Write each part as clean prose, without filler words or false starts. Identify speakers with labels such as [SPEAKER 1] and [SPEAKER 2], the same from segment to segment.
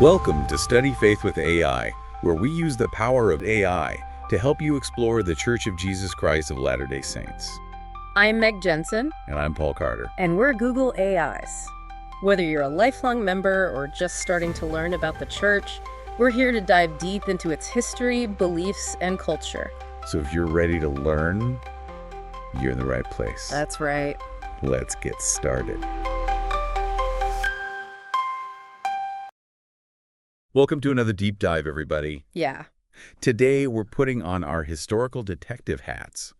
[SPEAKER 1] Welcome to Study Faith with AI, where we use the power of AI to help you explore the Church of Jesus Christ of Latter-day Saints.
[SPEAKER 2] I'm Meg Jensen.
[SPEAKER 1] And I'm Paul Carter.
[SPEAKER 2] And we're Google AIs. Whether you're a lifelong member or just starting to learn about the church, we're here to dive deep into its history, beliefs, and culture.
[SPEAKER 1] So if you're ready to learn, you're in the right place.
[SPEAKER 2] That's right.
[SPEAKER 1] Let's get started. Welcome to another deep dive, everybody.
[SPEAKER 2] Yeah.
[SPEAKER 1] Today, we're putting on our historical detective hats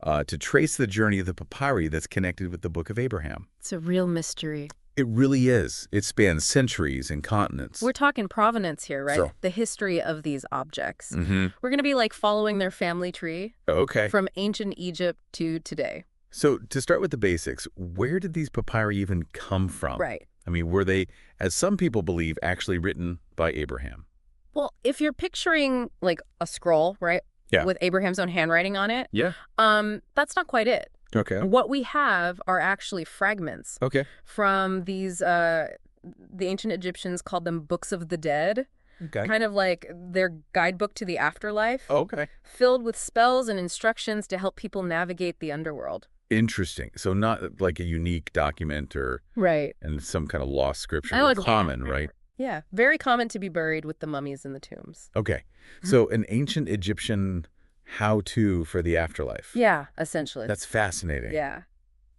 [SPEAKER 1] to trace the journey of the papyri that's connected with the Book of Abraham.
[SPEAKER 2] It's a real mystery.
[SPEAKER 1] It really is. It spans centuries and continents.
[SPEAKER 2] We're talking provenance here, right?
[SPEAKER 1] Sure.
[SPEAKER 2] The history of these objects.
[SPEAKER 1] Mm-hmm.
[SPEAKER 2] We're going to be like following their family tree
[SPEAKER 1] Okay.
[SPEAKER 2] from ancient Egypt to today.
[SPEAKER 1] So to start with the basics, where did these papyri even come from?
[SPEAKER 2] Right.
[SPEAKER 1] I mean, were they, as some people believe, actually written by Abraham?
[SPEAKER 2] Well, if you're picturing like a scroll, right?
[SPEAKER 1] Yeah.
[SPEAKER 2] With Abraham's own handwriting on it.
[SPEAKER 1] Yeah.
[SPEAKER 2] That's not quite it.
[SPEAKER 1] Okay.
[SPEAKER 2] What we have are actually fragments
[SPEAKER 1] Okay.
[SPEAKER 2] from these, the ancient Egyptians called them books of the dead,
[SPEAKER 1] Okay.
[SPEAKER 2] kind of like their guidebook to the afterlife,
[SPEAKER 1] Okay.
[SPEAKER 2] filled with spells and instructions to help people navigate the underworld.
[SPEAKER 1] Interesting. So not like a unique document or
[SPEAKER 2] Right.
[SPEAKER 1] and some kind of lost scripture.
[SPEAKER 2] I would-
[SPEAKER 1] Common, right?
[SPEAKER 2] Yeah. Very common to be buried with the mummies in the tombs.
[SPEAKER 1] Okay. So an ancient Egyptian how-to for the afterlife.
[SPEAKER 2] Yeah, essentially.
[SPEAKER 1] That's fascinating.
[SPEAKER 2] Yeah.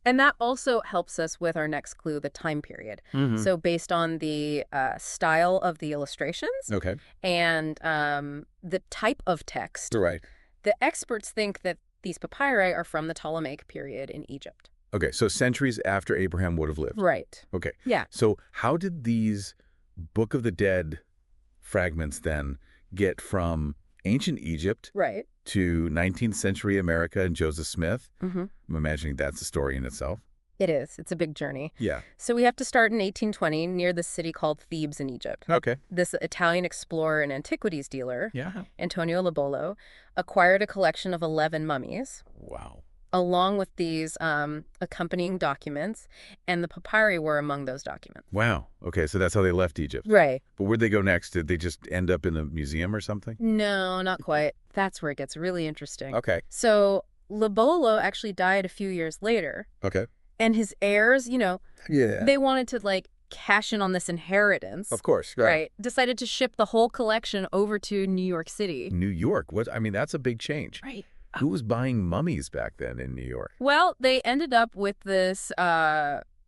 [SPEAKER 2] And that also helps us with our next clue, the time period.
[SPEAKER 1] Mhm.
[SPEAKER 2] So based on the style of the illustrations
[SPEAKER 1] Okay.
[SPEAKER 2] and the type of text,
[SPEAKER 1] Right.
[SPEAKER 2] the experts think that these papyri are from the Ptolemaic period in Egypt.
[SPEAKER 1] Okay. So centuries after Abraham would have lived.
[SPEAKER 2] Right.
[SPEAKER 1] Okay.
[SPEAKER 2] Yeah.
[SPEAKER 1] So how did these Book of the Dead fragments then get from ancient Egypt
[SPEAKER 2] Right.
[SPEAKER 1] to 19th century America and Joseph Smith?
[SPEAKER 2] Mm-hmm.
[SPEAKER 1] I'm imagining that's a story in itself.
[SPEAKER 2] It is. It's a big journey.
[SPEAKER 1] Yeah.
[SPEAKER 2] So we have to start in 1820 near the city called Thebes in Egypt.
[SPEAKER 1] Okay.
[SPEAKER 2] This Italian explorer and antiquities dealer,
[SPEAKER 1] Yeah.
[SPEAKER 2] Antonio Lobolo, acquired a collection of 11 mummies,
[SPEAKER 1] Wow.
[SPEAKER 2] along with these accompanying documents, and the papyri were among those documents.
[SPEAKER 1] Wow. Okay. So that's how they left Egypt.
[SPEAKER 2] Right.
[SPEAKER 1] But where'd they go next? Did they just end up in the museum or something?
[SPEAKER 2] No, not quite. That's where it gets really interesting.
[SPEAKER 1] Okay.
[SPEAKER 2] So Lobolo actually died a few years later,
[SPEAKER 1] Okay.
[SPEAKER 2] and his heirs,
[SPEAKER 1] Yeah.
[SPEAKER 2] they wanted to like cash in on this inheritance.
[SPEAKER 1] Of course.
[SPEAKER 2] Right. Decided to ship the whole collection over to New York City.
[SPEAKER 1] New York. What? I mean, that's a big change.
[SPEAKER 2] Right.
[SPEAKER 1] Who was buying mummies back then in New York?
[SPEAKER 2] Well, they ended up with this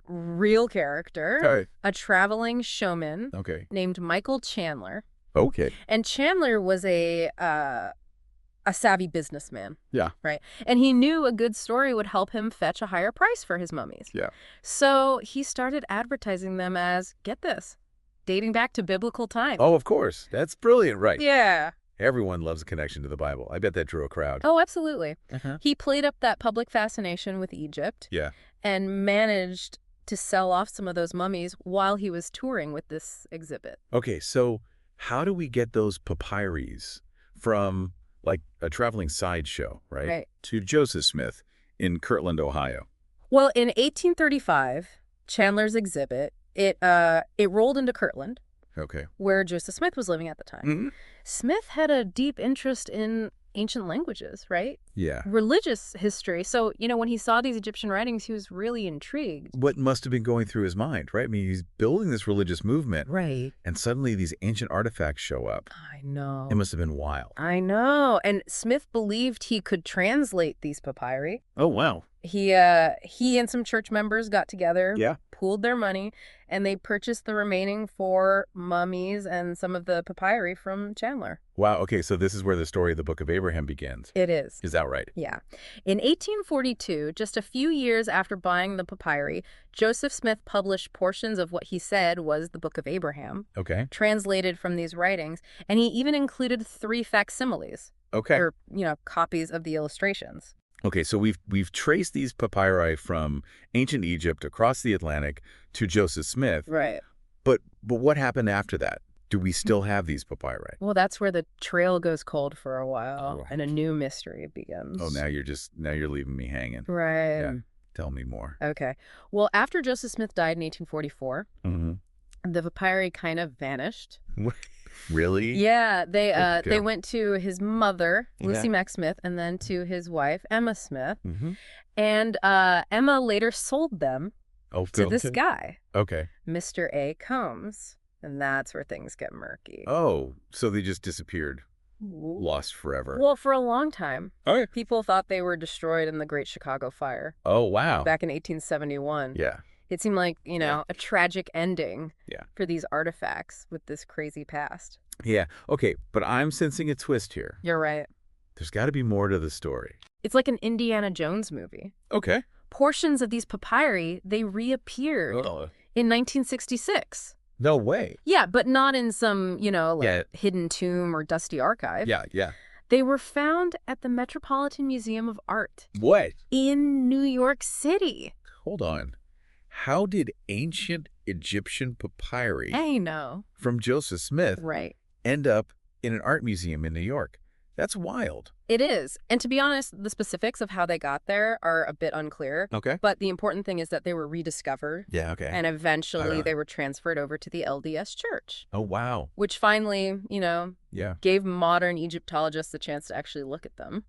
[SPEAKER 2] real character,
[SPEAKER 1] Okay.
[SPEAKER 2] a traveling showman
[SPEAKER 1] Okay.
[SPEAKER 2] named Michael Chandler.
[SPEAKER 1] Okay.
[SPEAKER 2] And Chandler was a savvy businessman.
[SPEAKER 1] Yeah.
[SPEAKER 2] Right. And he knew a good story would help him fetch a higher price for his mummies.
[SPEAKER 1] Yeah.
[SPEAKER 2] So he started advertising them as, get this, dating back to biblical times.
[SPEAKER 1] Oh, of course. That's brilliant, right?
[SPEAKER 2] Yeah.
[SPEAKER 1] Everyone loves a connection to the Bible. I bet that drew a crowd.
[SPEAKER 2] Oh, absolutely.
[SPEAKER 1] Uh-huh.
[SPEAKER 2] He played up that public fascination with Egypt
[SPEAKER 1] Yeah.
[SPEAKER 2] and managed to sell off some of those mummies while he was touring with this exhibit.
[SPEAKER 1] Okay, so how do we get those papyries from, like, a traveling sideshow, right, to Joseph Smith in Kirtland, Ohio?
[SPEAKER 2] Well, in 1835, Chandler's exhibit, it rolled into Kirtland,
[SPEAKER 1] Okay.
[SPEAKER 2] where Joseph Smith was living at the time.
[SPEAKER 1] Mm-hmm.
[SPEAKER 2] Smith had a deep interest in ancient languages, right?
[SPEAKER 1] Yeah.
[SPEAKER 2] Religious history. So, when he saw these Egyptian writings, he was really intrigued.
[SPEAKER 1] What must have been going through his mind, right? I mean, he's building this religious movement,
[SPEAKER 2] Right.
[SPEAKER 1] and suddenly these ancient artifacts show up.
[SPEAKER 2] I know.
[SPEAKER 1] It must have been wild.
[SPEAKER 2] I know. And Smith believed he could translate these papyri.
[SPEAKER 1] Oh, wow.
[SPEAKER 2] He and some church members got together,
[SPEAKER 1] Yeah.
[SPEAKER 2] pooled their money, and they purchased the remaining 4 mummies and some of the papyri from Chandler.
[SPEAKER 1] Wow, okay, so this is where the story of the Book of Abraham begins.
[SPEAKER 2] It is.
[SPEAKER 1] Is that right?
[SPEAKER 2] Yeah. In 1842, just a few years after buying the papyri, Joseph Smith published portions of what he said was the Book of Abraham,
[SPEAKER 1] Okay.
[SPEAKER 2] translated from these writings, and he even included 3 facsimiles,
[SPEAKER 1] Okay.
[SPEAKER 2] or, copies of the illustrations.
[SPEAKER 1] Okay, so we've traced these papyri from ancient Egypt across the Atlantic to Joseph Smith.
[SPEAKER 2] Right.
[SPEAKER 1] But what happened after that? Do we still have these papyri?
[SPEAKER 2] Well, that's where the trail goes cold for a while,
[SPEAKER 1] Oh.
[SPEAKER 2] and a new mystery begins.
[SPEAKER 1] Oh, now you're leaving me hanging.
[SPEAKER 2] Right.
[SPEAKER 1] Yeah. Tell me more.
[SPEAKER 2] Okay. Well, after Joseph Smith died in 1844,
[SPEAKER 1] Mm-hmm.
[SPEAKER 2] the papyri kind of vanished.
[SPEAKER 1] Really?
[SPEAKER 2] Yeah,
[SPEAKER 1] Okay.
[SPEAKER 2] they went to his mother, Lucy
[SPEAKER 1] Yeah.
[SPEAKER 2] Mack Smith, and then to his wife, Emma Smith.
[SPEAKER 1] Mm-hmm.
[SPEAKER 2] And Emma later sold them
[SPEAKER 1] Oh,
[SPEAKER 2] to this
[SPEAKER 1] okay.
[SPEAKER 2] guy,
[SPEAKER 1] Okay.
[SPEAKER 2] Mr. A. Combs. And that's where things get murky.
[SPEAKER 1] Oh, so they just disappeared,
[SPEAKER 2] W-
[SPEAKER 1] lost forever.
[SPEAKER 2] Well, for a long time,
[SPEAKER 1] Okay.
[SPEAKER 2] people thought they were destroyed in the Great Chicago Fire
[SPEAKER 1] Oh, wow.
[SPEAKER 2] back in 1871.
[SPEAKER 1] Yeah.
[SPEAKER 2] It seemed like,
[SPEAKER 1] Yeah.
[SPEAKER 2] a tragic ending
[SPEAKER 1] Yeah.
[SPEAKER 2] for these artifacts with this crazy past.
[SPEAKER 1] Yeah. Okay, but I'm sensing a twist here.
[SPEAKER 2] You're right.
[SPEAKER 1] There's got to be more to the story.
[SPEAKER 2] It's like an Indiana Jones movie.
[SPEAKER 1] Okay.
[SPEAKER 2] Portions of these papyri, they reappeared in 1966.
[SPEAKER 1] No way.
[SPEAKER 2] Yeah, but not in some,
[SPEAKER 1] Yeah.
[SPEAKER 2] hidden tomb or dusty archive.
[SPEAKER 1] Yeah, yeah.
[SPEAKER 2] They were found at the Metropolitan Museum of Art
[SPEAKER 1] What?
[SPEAKER 2] in New York City.
[SPEAKER 1] Hold on. How did ancient Egyptian papyri
[SPEAKER 2] I know.
[SPEAKER 1] from Joseph Smith
[SPEAKER 2] Right.
[SPEAKER 1] end up in an art museum in New York? That's wild.
[SPEAKER 2] It is. And to be honest, the specifics of how they got there are a bit unclear.
[SPEAKER 1] Okay.
[SPEAKER 2] But the important thing is that they were rediscovered.
[SPEAKER 1] Yeah, okay.
[SPEAKER 2] And eventually they were transferred over to the LDS Church.
[SPEAKER 1] Oh, wow.
[SPEAKER 2] Which finally,
[SPEAKER 1] Yeah.
[SPEAKER 2] gave modern Egyptologists the chance to actually look at them.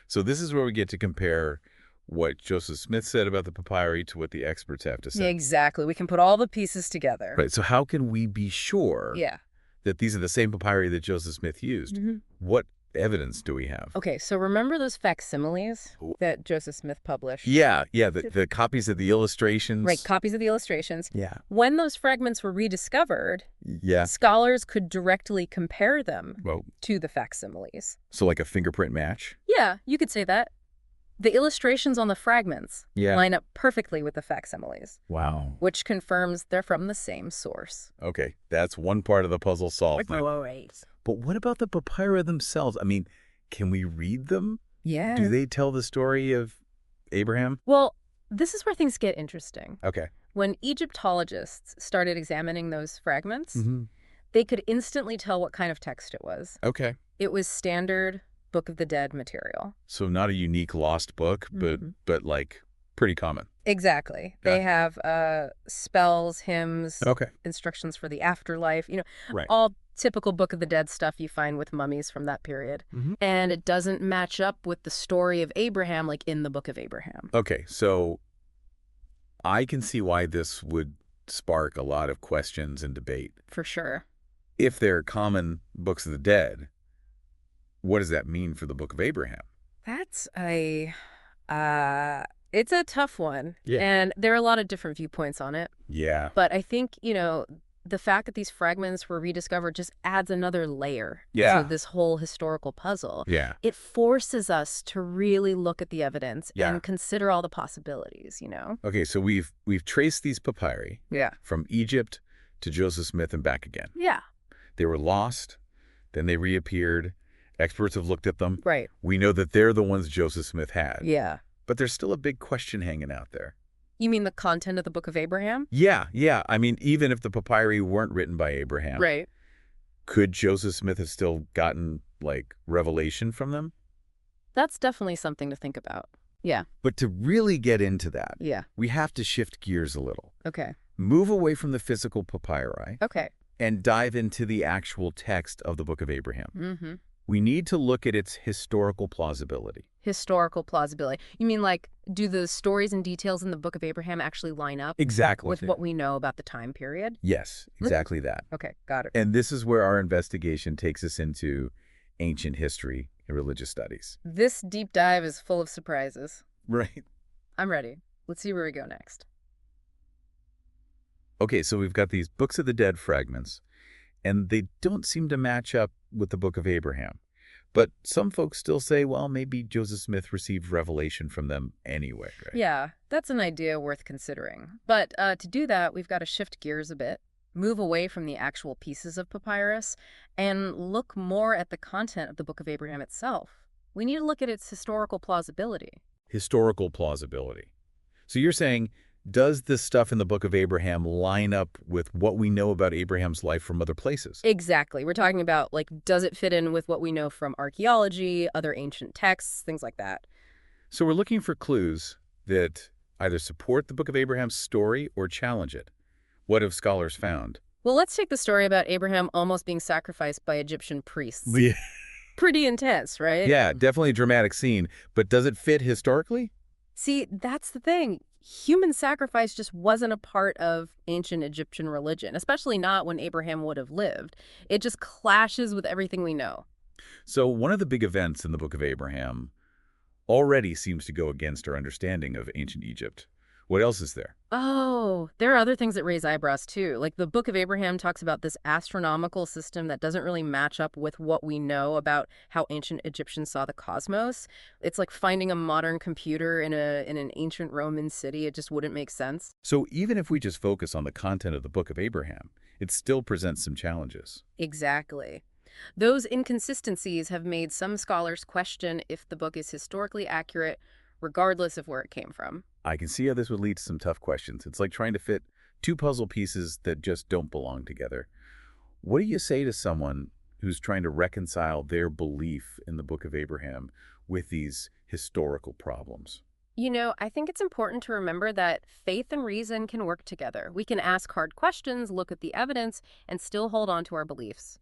[SPEAKER 1] So this is where we get to compare what Joseph Smith said about the papyri to what the experts have to say.
[SPEAKER 2] Exactly. We can put all the pieces together.
[SPEAKER 1] Right. So how can we be sure
[SPEAKER 2] Yeah.
[SPEAKER 1] that these are the same papyri that Joseph Smith used?
[SPEAKER 2] Mm-hmm.
[SPEAKER 1] What evidence do we have?
[SPEAKER 2] Okay, so remember those facsimiles that Joseph Smith published?
[SPEAKER 1] Yeah, the copies of the illustrations.
[SPEAKER 2] Right, copies of the illustrations.
[SPEAKER 1] Yeah.
[SPEAKER 2] When those fragments were rediscovered,
[SPEAKER 1] Yeah.
[SPEAKER 2] scholars could directly compare them
[SPEAKER 1] Well,
[SPEAKER 2] to the facsimiles.
[SPEAKER 1] so like a fingerprint match?
[SPEAKER 2] Yeah, you could say that. The illustrations on the fragments line up perfectly with the facsimiles,
[SPEAKER 1] Wow.
[SPEAKER 2] which confirms they're from the same source.
[SPEAKER 1] Okay, that's one part of the puzzle solved.
[SPEAKER 2] All right.
[SPEAKER 1] But what about the papyri themselves? I mean, can we read them?
[SPEAKER 2] Yeah.
[SPEAKER 1] Do they tell the story of Abraham?
[SPEAKER 2] Well, this is where things get interesting.
[SPEAKER 1] Okay.
[SPEAKER 2] When Egyptologists started examining those fragments,
[SPEAKER 1] Mm-hmm.
[SPEAKER 2] they could instantly tell what kind of text it was.
[SPEAKER 1] Okay.
[SPEAKER 2] It was standard Book of the Dead material.
[SPEAKER 1] So not a unique lost book, but like pretty common.
[SPEAKER 2] Exactly.
[SPEAKER 1] Yeah.
[SPEAKER 2] They have spells, hymns,
[SPEAKER 1] Okay.
[SPEAKER 2] instructions for the afterlife,
[SPEAKER 1] Right.
[SPEAKER 2] all typical Book of the Dead stuff you find with mummies from that period.
[SPEAKER 1] Mm-hmm.
[SPEAKER 2] And it doesn't match up with the story of Abraham like in the Book of Abraham.
[SPEAKER 1] Okay, so I can see why this would spark a lot of questions and debate.
[SPEAKER 2] For sure.
[SPEAKER 1] If they're common books of the dead, what does that mean for the Book of Abraham?
[SPEAKER 2] That's it's a tough one.
[SPEAKER 1] Yeah.
[SPEAKER 2] And there are a lot of different viewpoints on it.
[SPEAKER 1] Yeah.
[SPEAKER 2] But I think, the fact that these fragments were rediscovered just adds another layer
[SPEAKER 1] Yeah.
[SPEAKER 2] to this whole historical puzzle.
[SPEAKER 1] Yeah.
[SPEAKER 2] It forces us to really look at the evidence
[SPEAKER 1] Yeah.
[SPEAKER 2] and consider all the possibilities,
[SPEAKER 1] Okay, so we've traced these papyri
[SPEAKER 2] Yeah.
[SPEAKER 1] from Egypt to Joseph Smith and back again.
[SPEAKER 2] Yeah.
[SPEAKER 1] They were lost, then they reappeared. Experts have looked at them.
[SPEAKER 2] Right.
[SPEAKER 1] We know that they're the ones Joseph Smith had.
[SPEAKER 2] Yeah.
[SPEAKER 1] But there's still a big question hanging out there.
[SPEAKER 2] You mean the content of the Book of Abraham?
[SPEAKER 1] Yeah. I mean, even if the papyri weren't written by Abraham,
[SPEAKER 2] Right.
[SPEAKER 1] could Joseph Smith have still gotten, like, revelation from them?
[SPEAKER 2] That's definitely something to think about. Yeah.
[SPEAKER 1] But to really get into that,
[SPEAKER 2] Yeah.
[SPEAKER 1] we have to shift gears a little.
[SPEAKER 2] Okay.
[SPEAKER 1] Move away from the physical papyri
[SPEAKER 2] Okay.
[SPEAKER 1] and dive into the actual text of the Book of Abraham.
[SPEAKER 2] Mm-hmm.
[SPEAKER 1] We need to look at its historical plausibility.
[SPEAKER 2] Historical plausibility. You mean do the stories and details in the Book of Abraham actually line up
[SPEAKER 1] Exactly.
[SPEAKER 2] with what we know about the time period?
[SPEAKER 1] Yes, exactly that.
[SPEAKER 2] Okay, got it.
[SPEAKER 1] And this is where our investigation takes us into ancient history and religious studies.
[SPEAKER 2] This deep dive is full of surprises.
[SPEAKER 1] Right.
[SPEAKER 2] I'm ready. Let's see where we go next.
[SPEAKER 1] Okay, so we've got these Books of the Dead fragments, and they don't seem to match up with the Book of Abraham. But some folks still say, well, maybe Joseph Smith received revelation from them anyway. Right?
[SPEAKER 2] Yeah, that's an idea worth considering. But to do that, we've got to shift gears a bit, move away from the actual pieces of papyrus, and look more at the content of the Book of Abraham itself. We need to look at its historical plausibility.
[SPEAKER 1] Historical plausibility. So you're saying, does this stuff in the Book of Abraham line up with what we know about Abraham's life from other places?
[SPEAKER 2] Exactly. We're talking about, does it fit in with what we know from archaeology, other ancient texts, things like that?
[SPEAKER 1] So we're looking for clues that either support the Book of Abraham's story or challenge it. What have scholars found?
[SPEAKER 2] Well, let's take the story about Abraham almost being sacrificed by Egyptian priests.
[SPEAKER 1] Yeah,
[SPEAKER 2] Pretty intense, right?
[SPEAKER 1] yeah, definitely a dramatic scene, but does it fit historically?
[SPEAKER 2] See, that's the thing. Human sacrifice just wasn't a part of ancient Egyptian religion, especially not when Abraham would have lived. It just clashes with everything we know.
[SPEAKER 1] So one of the big events in the Book of Abraham already seems to go against our understanding of ancient Egypt. What else is there?
[SPEAKER 2] Oh, there are other things that raise eyebrows too. Like the Book of Abraham talks about this astronomical system that doesn't really match up with what we know about how ancient Egyptians saw the cosmos. It's like finding a modern computer in an ancient Roman city. It just wouldn't make sense.
[SPEAKER 1] So even if we just focus on the content of the Book of Abraham, it still presents some challenges.
[SPEAKER 2] Exactly. Those inconsistencies have made some scholars question if the book is historically accurate, regardless of where it came from.
[SPEAKER 1] I can see how this would lead to some tough questions. It's like trying to fit two puzzle pieces that just don't belong together. What do you say to someone who's trying to reconcile their belief in the Book of Abraham with these historical problems?
[SPEAKER 2] I think it's important to remember that faith and reason can work together. We can ask hard questions, look at the evidence, and still hold on to our beliefs.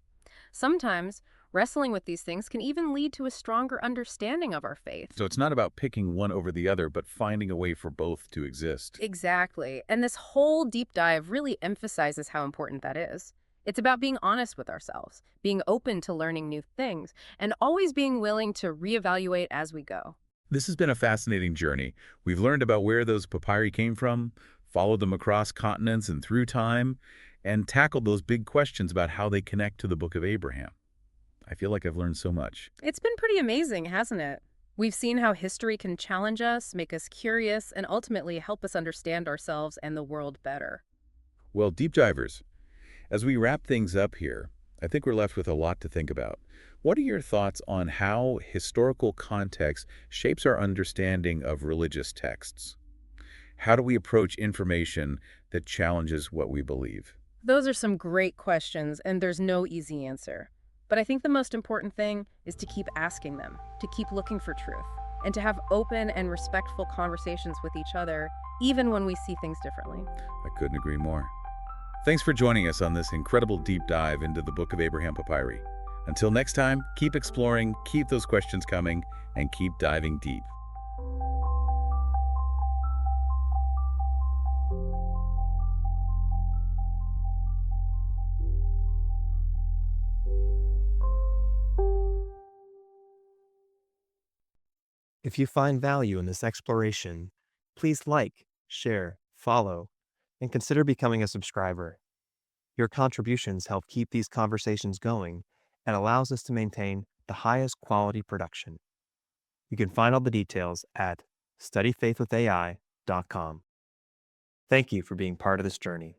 [SPEAKER 2] Sometimes, wrestling with these things can even lead to a stronger understanding of our faith.
[SPEAKER 1] So it's not about picking one over the other, but finding a way for both to exist.
[SPEAKER 2] Exactly. And this whole deep dive really emphasizes how important that is. It's about being honest with ourselves, being open to learning new things, and always being willing to reevaluate as we go.
[SPEAKER 1] This has been a fascinating journey. We've learned about where those papyri came from, followed them across continents and through time, and tackled those big questions about how they connect to the Book of Abraham. I feel like I've learned so much.
[SPEAKER 2] It's been pretty amazing, hasn't it? We've seen how history can challenge us, make us curious, and ultimately help us understand ourselves and the world better.
[SPEAKER 1] Well, deep divers, as we wrap things up here, I think we're left with a lot to think about. What are your thoughts on how historical context shapes our understanding of religious texts? How do we approach information that challenges what we believe?
[SPEAKER 2] Those are some great questions, and there's no easy answer. But I think the most important thing is to keep asking them, to keep looking for truth, and to have open and respectful conversations with each other, even when we see things differently.
[SPEAKER 1] I couldn't agree more. Thanks for joining us on this incredible deep dive into the Book of Abraham Papyri. Until next time, keep exploring, keep those questions coming, and keep diving deep.
[SPEAKER 3] If you find value in this exploration, please like, share, follow, and consider becoming a subscriber. Your contributions help keep these conversations going and allows us to maintain the highest quality production. You can find all the details at studyfaithwithai.com. Thank you for being part of this journey.